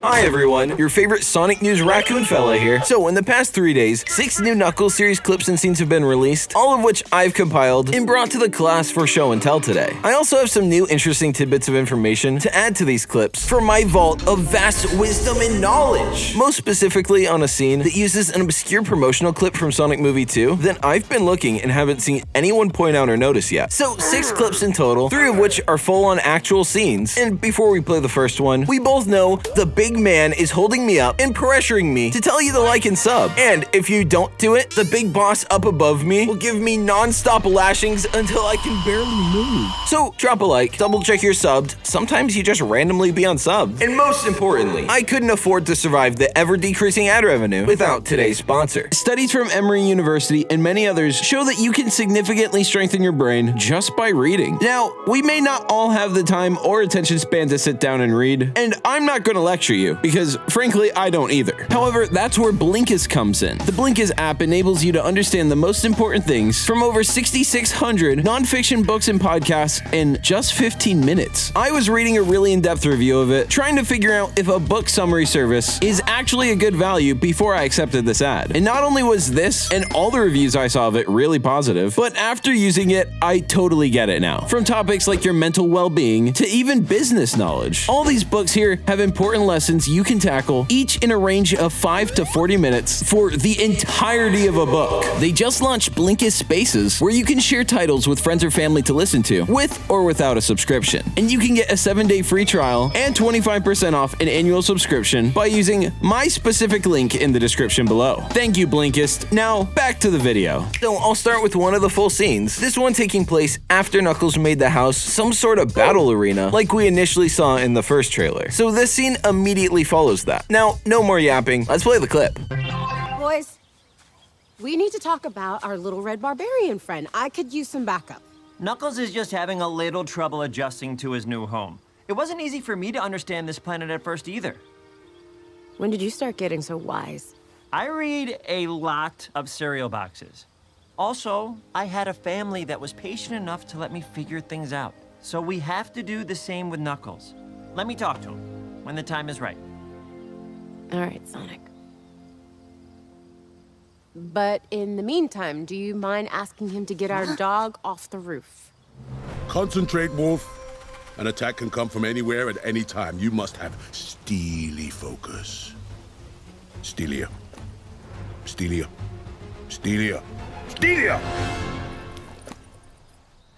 Hi everyone, your favorite Sonic News raccoon fella here. So in the past 3 days, 6 new Knuckles series clips and scenes have been released, all of which I've compiled and brought to the class for show and tell today. I also have some new interesting tidbits of information to add to these clips from my vault of vast wisdom and knowledge. Most specifically on a scene that uses an obscure promotional clip from Sonic Movie 2 that I've been looking and haven't seen anyone point out or notice yet. So 6 clips in total, 3 of which are full-on actual scenes. And before we play the first one, we both know the big man is holding me up and pressuring me to tell you to like and sub. And if you don't do it, the big boss up above me will give me non-stop lashings until I can barely move. So drop a like, double check you're subbed. Sometimes you just randomly be unsubbed. And most importantly, I couldn't afford to survive the ever-decreasing ad revenue without today's sponsor. Studies from Emory University and many others show that you can significantly strengthen your brain just by reading. Now, we may not all have the time or attention span to sit down and read, and I'm not going to lecture you, because frankly, I don't either. However, that's where Blinkist comes in. The Blinkist app enables you to understand the most important things from over 6,600 nonfiction books and podcasts in just 15 minutes. I was reading a really in-depth review of it, trying to figure out if a book summary service is actually a good value before I accepted this ad. And not only was this and all the reviews I saw of it really positive, but after using it, I totally get it now. From topics like your mental well-being to even business knowledge. All these books here have important lessons you can tackle, each in a range of 5 to 40 minutes for the entirety of a book. They just launched Blinkist Spaces, where you can share titles with friends or family to listen to, with or without a subscription. And you can get a 7-day free trial and 25% off an annual subscription by using my specific link in the description below. Thank you, Blinkist. Now, back to the video. So I'll start with one of the full scenes, this one taking place after Knuckles made the house some sort of battle arena like we initially saw in the first trailer. So this scene immediately follows that. Now, no more yapping, let's play the clip. Boys, we need to talk about our little red barbarian friend. I could use some backup. Knuckles is just having a little trouble adjusting to his new home. It wasn't easy for me to understand this planet at first either. When did you start getting so wise? I read a lot of cereal boxes. Also, I had a family that was patient enough to let me figure things out. So we have to do the same with Knuckles. Let me talk to him when the time is right. All right, Sonic. But in the meantime, do you mind asking him to get our dog off the roof? Concentrate, Wolf. An attack can come from anywhere at any time. You must have steely focus. Stelia. Stelia. Stelia. Stelia!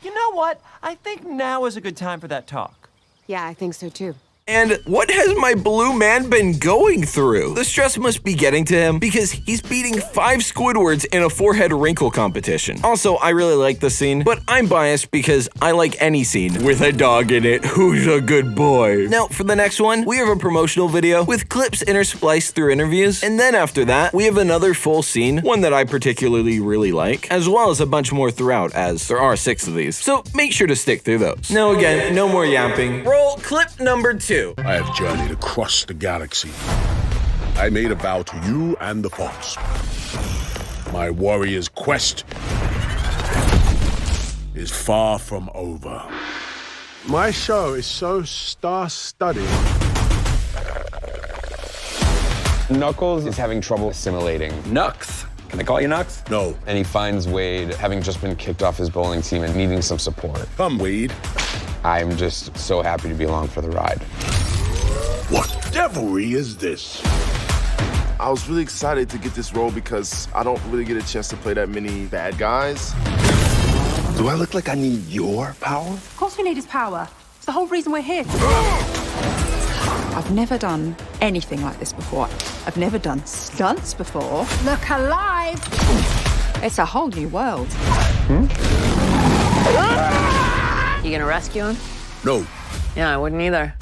You know what? I think now is a good time for that talk. Yeah, I think so too. And what has my blue man been going through? The stress must be getting to him because he's beating 5 Squidwards in a forehead wrinkle competition. Also, I really like the scene, but I'm biased because I like any scene with a dog in it who's a good boy. Now, for the next one, we have a promotional video with clips interspliced through interviews, and then after that, we have another full scene, one that I particularly really like, as well as a bunch more throughout, as there are 6 of these. So make sure to stick through those. Now again, no more yapping. Roll clip number 2. I have journeyed across the galaxy. I made a vow to you and the Fox. My warrior's quest is far from over. My show is so star-studded. Knuckles is having trouble assimilating. Nux. Can I call you Nux? No. And he finds Wade having just been kicked off his bowling team and needing some support. Come, Wade. I'm just so happy to be along for the ride. What devilry is this? I was really excited to get this role because I don't really get a chance to play that many bad guys. Do I look like I need your power? Of course we need his power. It's the whole reason we're here. I've never done anything like this before. I've never done stunts before. Look alive! It's a whole new world. You gonna rescue him? No. Yeah, I wouldn't either.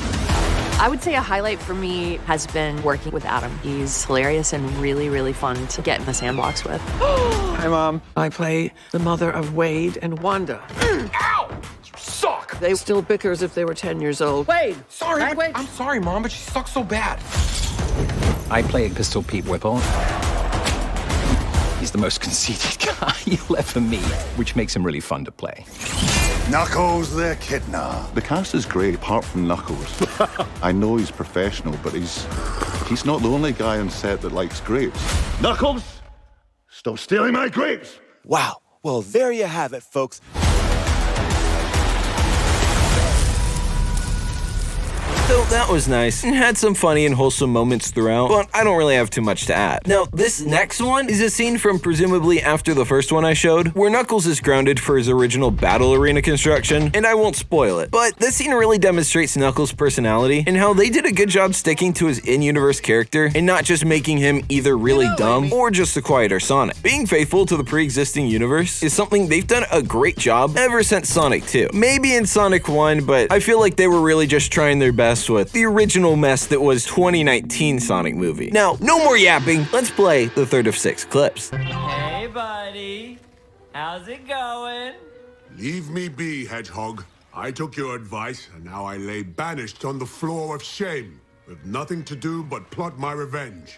I would say a highlight for me has been working with Adam. He's hilarious and really, really fun to get in the sandbox with. Hi, Mom. I play the mother of Wade and Wanda. Ow! You suck! They still bicker as if they were 10 years old. Wade! Sorry, I'm sorry, Mom, but she sucks so bad. I play Pistol Pete Whipple. He's the most conceited guy you'll ever meet, which makes him really fun to play. Knuckles the Echidna. The cast is great, apart from Knuckles. I know he's professional, but he's not the only guy on set that likes grapes. Knuckles, stop stealing my grapes! Wow. Well, there you have it, folks. So that was nice and had some funny and wholesome moments throughout, but I don't really have too much to add. Now, this next one is a scene from presumably after the first one I showed, where Knuckles is grounded for his original battle arena construction, and I won't spoil it. But this scene really demonstrates Knuckles' personality and how they did a good job sticking to his in-universe character and not just making him either really dumb or just a quieter Sonic. Being faithful to the pre-existing universe is something they've done a great job ever since Sonic 2. Maybe in Sonic 1, but I feel like they were really just trying their best with the original mess that was 2019 Sonic movie. Now, no more yapping, let's play the third of 6 clips. Hey, buddy. How's it going? Leave me be, Hedgehog. I took your advice, and now I lay banished on the floor of shame, with nothing to do but plot my revenge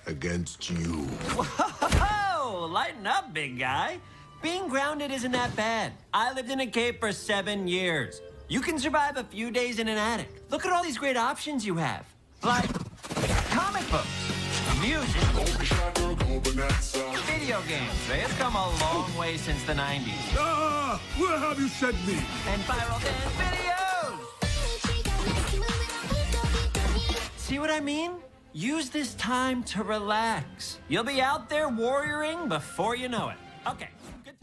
against you. Whoa! Lighten up, big guy. Being grounded isn't that bad. I lived in a cave for 7 years. You can survive a few days in an attic. Look at all these great options you have. Like comic books, music, video games. It's come a long way since the 90s. Ah! Where have you sent me? And viral dance videos! See what I mean? Use this time to relax. You'll be out there warrioring before you know it. Okay.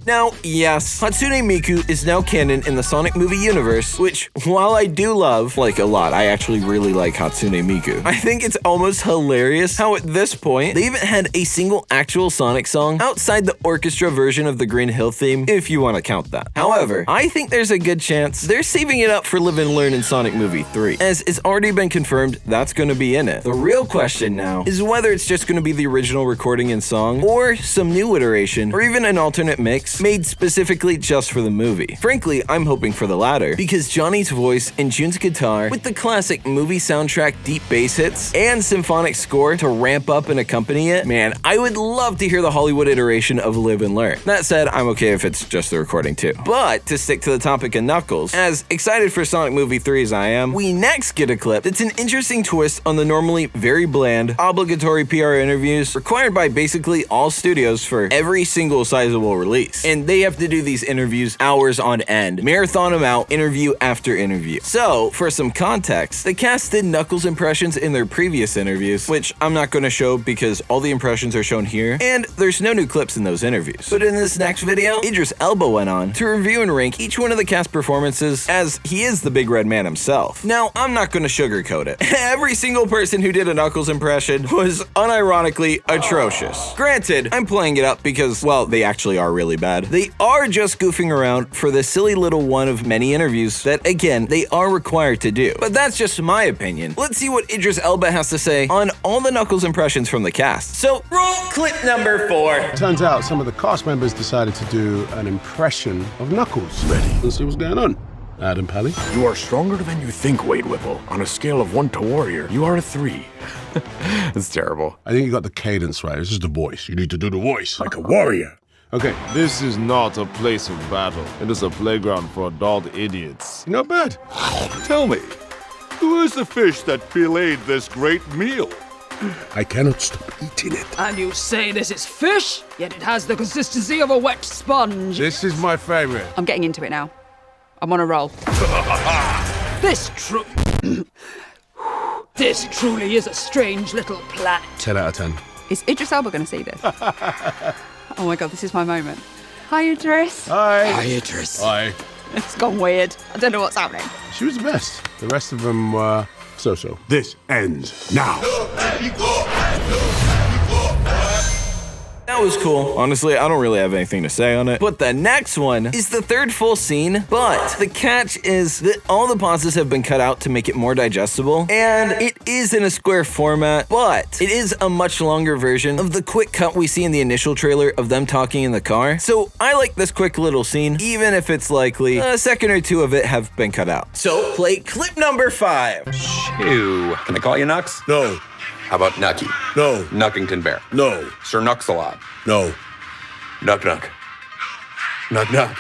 Now, yes, Hatsune Miku is now canon in the Sonic movie universe, which, while I do love, like a lot, I actually really like Hatsune Miku. I think it's almost hilarious how at this point, they haven't had a single actual Sonic song outside the orchestra version of the Green Hill theme, if you want to count that. However, I think there's a good chance they're saving it up for Live and Learn in Sonic Movie 3, as it's already been confirmed that's going to be in it. The real question now is whether it's just going to be the original recording and song, or some new iteration, or even an alternate mix made specifically just for the movie. Frankly, I'm hoping for the latter, because Johnny's voice and June's guitar, with the classic movie soundtrack deep bass hits and symphonic score to ramp up and accompany it, man, I would love to hear the Hollywood iteration of Live and Learn. That said, I'm okay if it's just the recording too. But to stick to the topic of Knuckles, as excited for Sonic Movie 3 as I am, we next get a clip that's an interesting twist on the normally very bland, obligatory PR interviews required by basically all studios for every single sizable release. And they have to do these interviews hours on end, marathon them out, interview after interview. So, for some context, the cast did Knuckles impressions in their previous interviews, which I'm not going to show because all the impressions are shown here, and there's no new clips in those interviews. But in this next video, Idris Elba went on to review and rank each one of the cast performances, as he is the Big Red Man himself. Now, I'm not going to sugarcoat it. Every single person who did a Knuckles impression was unironically atrocious. Granted, I'm playing it up because, well, they actually are really bad. They are just goofing around for the silly little one of many interviews that, again, they are required to do. But that's just my opinion. Let's see what Idris Elba has to say on all the Knuckles impressions from the cast. So, roll clip number 4. Turns out some of the cast members decided to do an impression of Knuckles. Ready? Let's see what's going on. Adam Pally. You are stronger than you think, Wade Whipple. On a scale of 1 to warrior, you are a 3. It's terrible. I think you got the cadence right. This is the voice. You need to do the voice like a warrior. Okay. This is not a place of battle. It is a playground for adult idiots. Not bad. Tell me, who is the fish that filleted this great meal? I cannot stop eating it. And you say this is fish, yet it has the consistency of a wet sponge. This is my favorite. I'm getting into it now. I'm on a roll. This truly is a strange little planet. 10 out of 10. Is Idris Elba going to see this? Oh my god, this is my moment. Hi, Idris. Hi. Hi, Idris. Hi. It's gone weird. I don't know what's happening. She was the best. The rest of them were so-so. This ends now. That was cool. Honestly, I don't really have anything to say on it. But the next one is the third full scene, but the catch is that all the pauses have been cut out to make it more digestible, and it is in a square format, but it is a much longer version of the quick cut we see in the initial trailer of them talking in the car. So I like this quick little scene, even if it's likely a second or two of it have been cut out. So play clip number 5. Shoo. Can I call you Nux? No. How about Nucky? No. Nuckington Bear? No. Sir Nuxalot? No. Nuck Nuck? Nuck Nuck?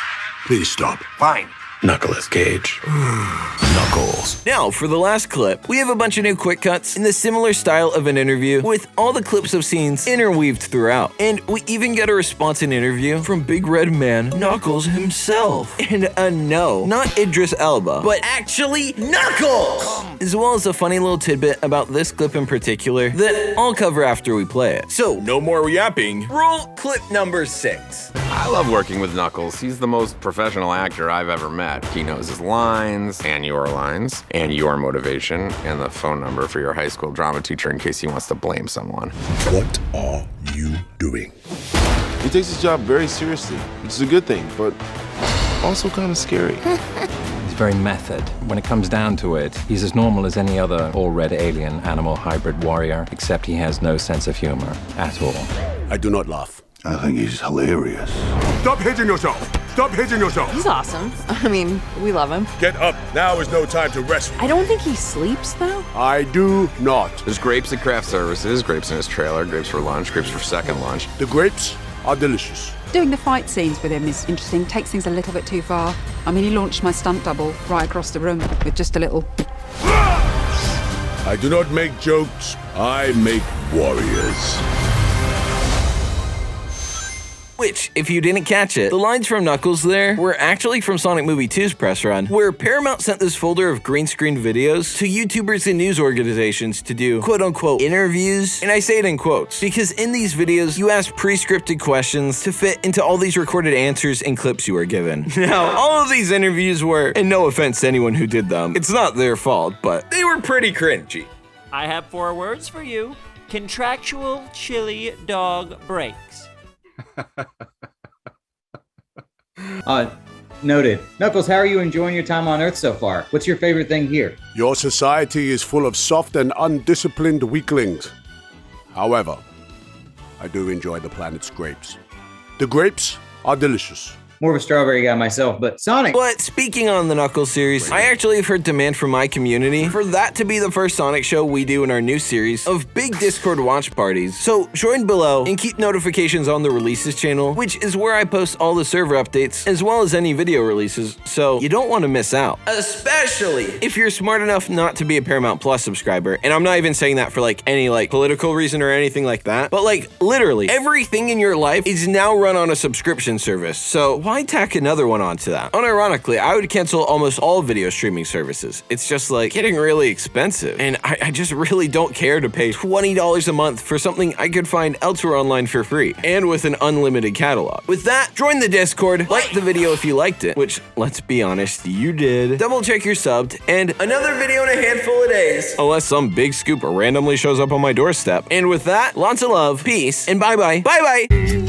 Please stop. Fine. Knuckles Cage. Knuckles. Now, for the last clip, we have a bunch of new quick cuts in the similar style of an interview with all the clips of scenes interweaved throughout. And we even get a response in interview from Big Red Man Knuckles himself. And a no, not Idris Elba, but actually Knuckles! As well as a funny little tidbit about this clip in particular that I'll cover after we play it. So, no more yapping. Roll clip number 6. I love working with Knuckles. He's the most professional actor I've ever met. He knows his lines, and your motivation, and the phone number for your high school drama teacher in case he wants to blame someone. What are you doing? He takes his job very seriously, which is a good thing, but also kind of scary. He's very method. When it comes down to it, he's as normal as any other all-red alien animal hybrid warrior, except he has no sense of humor at all. I do not laugh. I think he's hilarious. Stop hitting yourself! Stop hitting yourself! He's awesome. I mean, we love him. Get up! Now is no time to rest. I don't think he sleeps, though. I do not. There's grapes at craft services, grapes in his trailer, grapes for lunch, grapes for second lunch. The grapes are delicious. Doing the fight scenes with him is interesting, takes things a little bit too far. I mean, he launched my stunt double right across the room with just a little... I do not make jokes, I make warriors. Which, if you didn't catch it, the lines from Knuckles there were actually from Sonic Movie 2's press run, where Paramount sent this folder of green screen videos to YouTubers and news organizations to do quote-unquote interviews, and I say it in quotes, because in these videos, you ask pre-scripted questions to fit into all these recorded answers and clips you were given. Now, all of these interviews were, and no offense to anyone who did them, it's not their fault, but they were pretty cringy. I have 4 words for you. Contractual chili dog breaks. Noted. Knuckles, how are you enjoying your time on Earth so far? What's your favorite thing here? Your society is full of soft and undisciplined weaklings. However, I do enjoy the planet's grapes. The grapes are delicious. More of a strawberry guy myself, but Sonic... But speaking on the Knuckles series, I actually have heard demand from my community for that to be the first Sonic show we do in our new series of big Discord watch parties. So join below and keep notifications on the releases channel, which is where I post all the server updates as well as any video releases, so you don't want to miss out. Especially if you're smart enough not to be a Paramount Plus subscriber, and I'm not even saying that for any political reason or anything like that, but literally everything in your life is now run on a subscription service, so why tack another one onto that? Unironically, I would cancel almost all video streaming services. It's just getting really expensive. And I just really don't care to pay $20 a month for something I could find elsewhere online for free and with an unlimited catalog. With that, join the Discord, like the video if you liked it, which, let's be honest, you did. Double check you're subbed, and another video in a handful of days. Unless some big scoop randomly shows up on my doorstep. And with that, lots of love, peace, and bye-bye. Bye-bye!